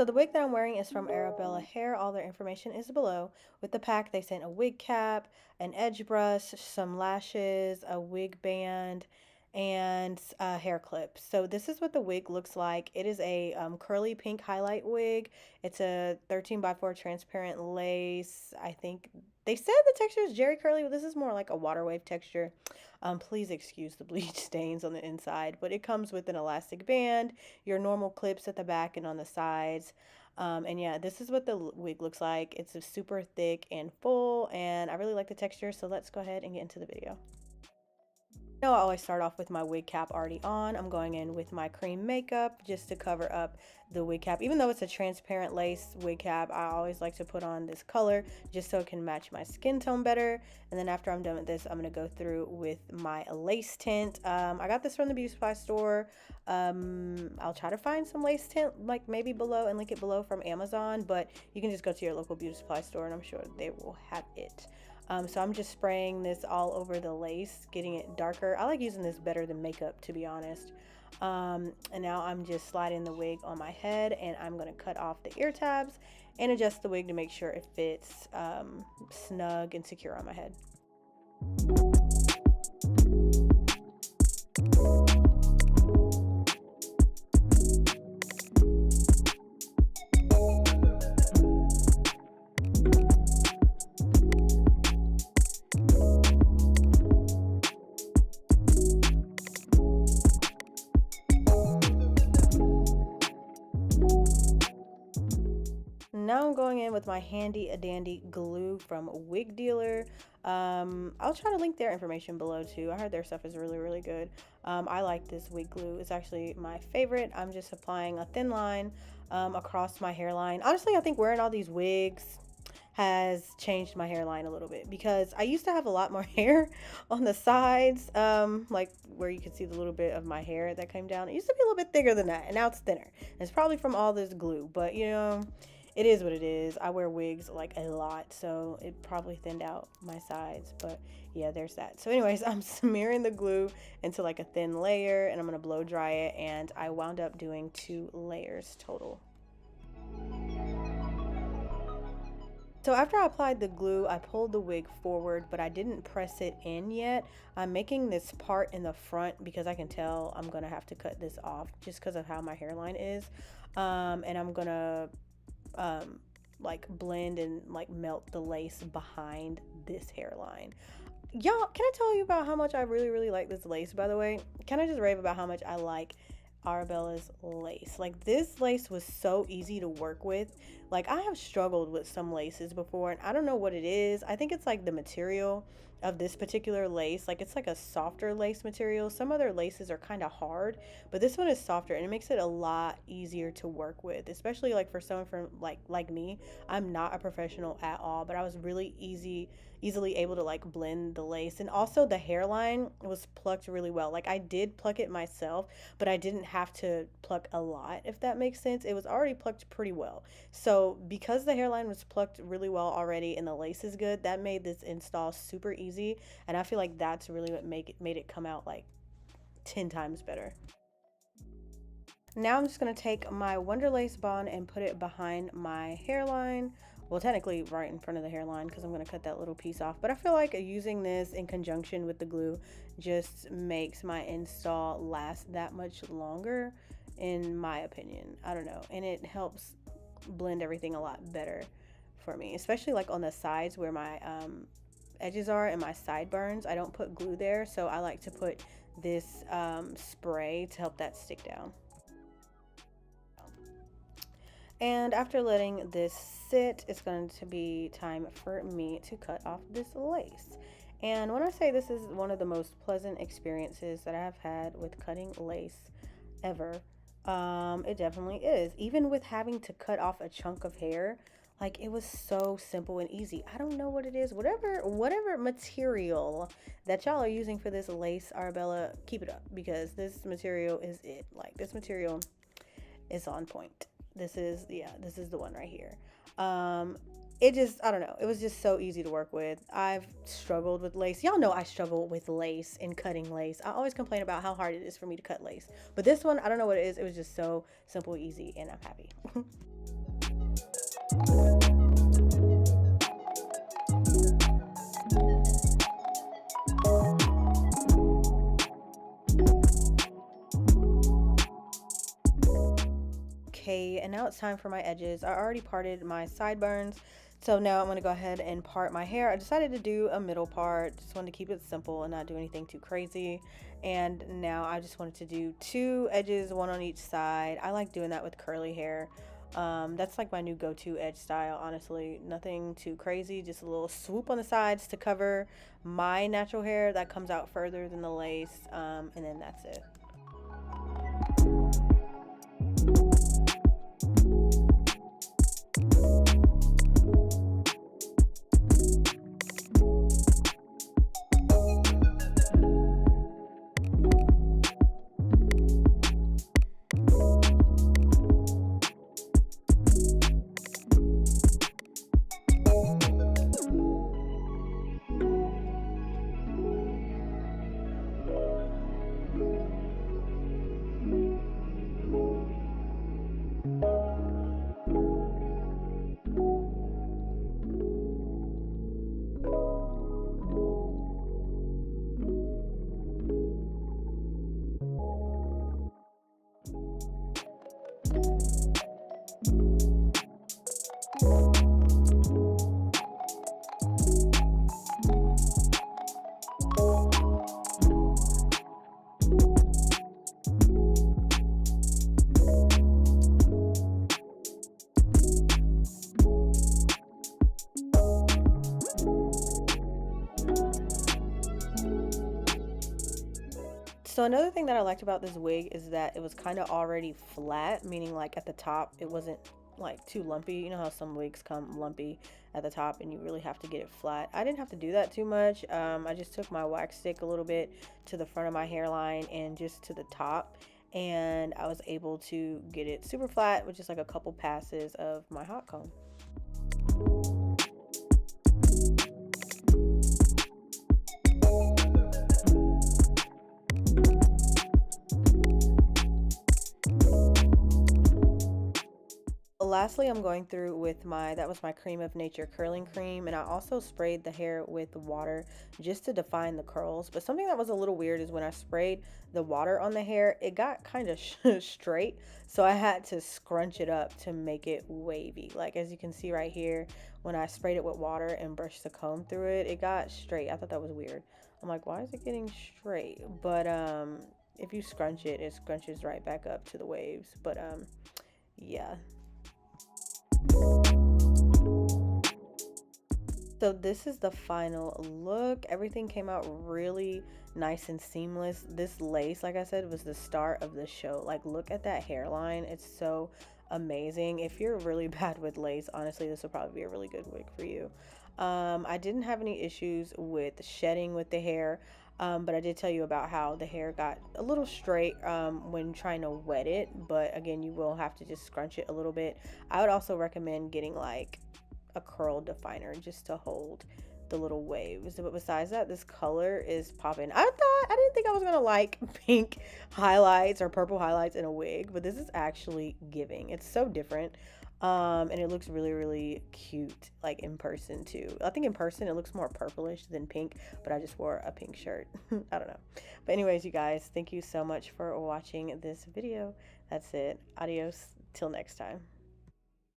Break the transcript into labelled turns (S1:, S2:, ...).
S1: So the wig that I'm wearing is from Arabella Hair. All their information is below. With the pack, they sent a wig cap, an edge brush, some lashes, a wig band, and a hair clip. So this is what the wig looks like. It is a curly pink highlight wig. It's a 13 by 4 transparent lace. I think they said the texture is Jerry curly, but this is more like a water wave texture. Please excuse the bleach stains on the inside, but it comes with an elastic band, your normal clips at the back and on the sides. And yeah, this is what the wig looks like. It's a super thick and full, and I really like the texture, so let's go ahead and get into the video. I always start off with my wig cap already on. I'm going in with my cream makeup just to cover up the wig cap. Even though it's a transparent lace wig cap, I always like to put on this color just so it can match my skin tone better. And then after I'm done with this, I'm going to go through with my lace tint. I got this from the beauty supply store. I'll try to find some lace tint like maybe below and link it below from Amazon, but you can just go to your local beauty supply store and I'm sure they will have it. So I'm just spraying this all over the lace, getting it darker. I like using this better than makeup, to be honest. And now I'm just sliding the wig on my head, and I'm going to cut off the ear tabs and adjust the wig to make sure it fits snug and secure on my head. Now I'm going in with my handy dandy glue from Wig Dealer. I'll try to link their information below too. I heard their stuff is really good. I like this wig glue. It's actually my favorite. I'm just applying a thin line across my hairline. Honestly, I think wearing all these wigs has changed my hairline a little bit because I used to have a lot more hair on the sides, like where you can see the little bit of my hair that came down. It used to be a little bit thicker than that, and now it's thinner. It's probably from all this glue, but you know, it is what it is. I wear wigs like a lot, so it probably thinned out my sides, but yeah, there's that. So anyways, I'm smearing the glue into like a thin layer and I'm gonna blow dry it, and I wound up doing 2 layers total. So after I applied the glue, I pulled the wig forward, but I didn't press it in yet. I'm making this part in the front because I can tell I'm gonna have to cut this off just because of how my hairline is. And I'm gonna like blend and like melt the lace behind this hairline. Y'all, can I tell you about how much I really like this lace, by the way? Can I just rave about how much I like Arabella's lace? Like, this lace was so easy to work with. Like, I have struggled with some laces before, and I don't know what it is. I think it's like the material of this particular lace. Like, it's like a softer lace material. Some other laces are kind of hard, but this one is softer, and it makes it a lot easier to work with, especially like for someone from like me. I'm not a professional at all, but I was really easily able to like blend the lace. And also the hairline was plucked really well. Like, I did pluck it myself, but I didn't have to pluck a lot, if that makes sense. It was already plucked pretty well. So because the hairline was plucked really well already and the lace is good, that made this install super easy. And I feel like that's really what made it come out like 10 times better. Now I'm just going to take my Wonder Lace bond and put it behind my hairline. Well, technically right in front of the hairline because I'm going to cut that little piece off. But I feel like using this in conjunction with the glue just makes my install last that much longer, in my opinion. I don't know. And it helps blend everything a lot better for me, especially like on the sides where my edges are and my sideburns. I don't put glue there, so I like to put this spray to help that stick down. And after letting this sit, it's going to be time for me to cut off this lace. And when I say this is one of the most pleasant experiences that I've had with cutting lace ever, it definitely is. Even with having to cut off a chunk of hair, like, it was so simple and easy. I don't know what it is. Whatever material that y'all are using for this lace, Arabella, keep it up, because this material is it. Like, this material is on point. This is the one right here. it just, I don't know, it was just so easy to work with. I've struggled with lace. Y'all know I struggle with lace and cutting lace. I always complain about how hard it is for me to cut lace, but this one, I don't know what it is. It was just so simple, easy, and I'm happy. Okay, and now it's time for my edges. I already parted my sideburns, so now I'm going to go ahead and part my hair. I decided to do a middle part, just wanted to keep it simple and not do anything too crazy. And now I just wanted to do two edges, one on each side. I like doing that with curly hair. That's like my new go-to edge style, honestly. Nothing too crazy, just a little swoop on the sides to cover my natural hair that comes out further than the lace, and then that's it. So another thing that I liked about this wig is that it was kind of already flat, meaning like at the top it wasn't like too lumpy. You know how some wigs come lumpy at the top and you really have to get it flat. I didn't have to do that too much. I just took my wax stick a little bit to the front of my hairline and just to the top, and I was able to get it super flat with just like a couple passes of my hot comb. Lastly, I'm going through with that was my Cream of Nature curling cream, and I also sprayed the hair with water just to define the curls. But something that was a little weird is when I sprayed the water on the hair, it got kind of straight, so I had to scrunch it up to make it wavy. Like as you can see right here, when I sprayed it with water and brushed the comb through it, it got straight. I thought that was weird. I'm like, why is it getting straight? But if you scrunch it, it scrunches right back up to the waves. But yeah. So this is the final look. Everything came out really nice and seamless. This lace, like I said, was the start of the show. Like, look at that hairline. It's so amazing. If you're really bad with lace, honestly, this will probably be a really good wig for you. I didn't have any issues with shedding with the hair. But I did tell you about how the hair got a little straight when trying to wet it. But again, you will have to just scrunch it a little bit. I would also recommend getting like a curl definer just to hold the little waves. But besides that, this color is popping. I didn't think I was gonna like pink highlights or purple highlights in a wig, but this is actually giving. It's so different. And it looks really, really cute, like in person too. I think in person it looks more purplish than pink, but I just wore a pink shirt. I don't know. But anyways, you guys, thank you so much for watching this video. That's it. Adios till next time.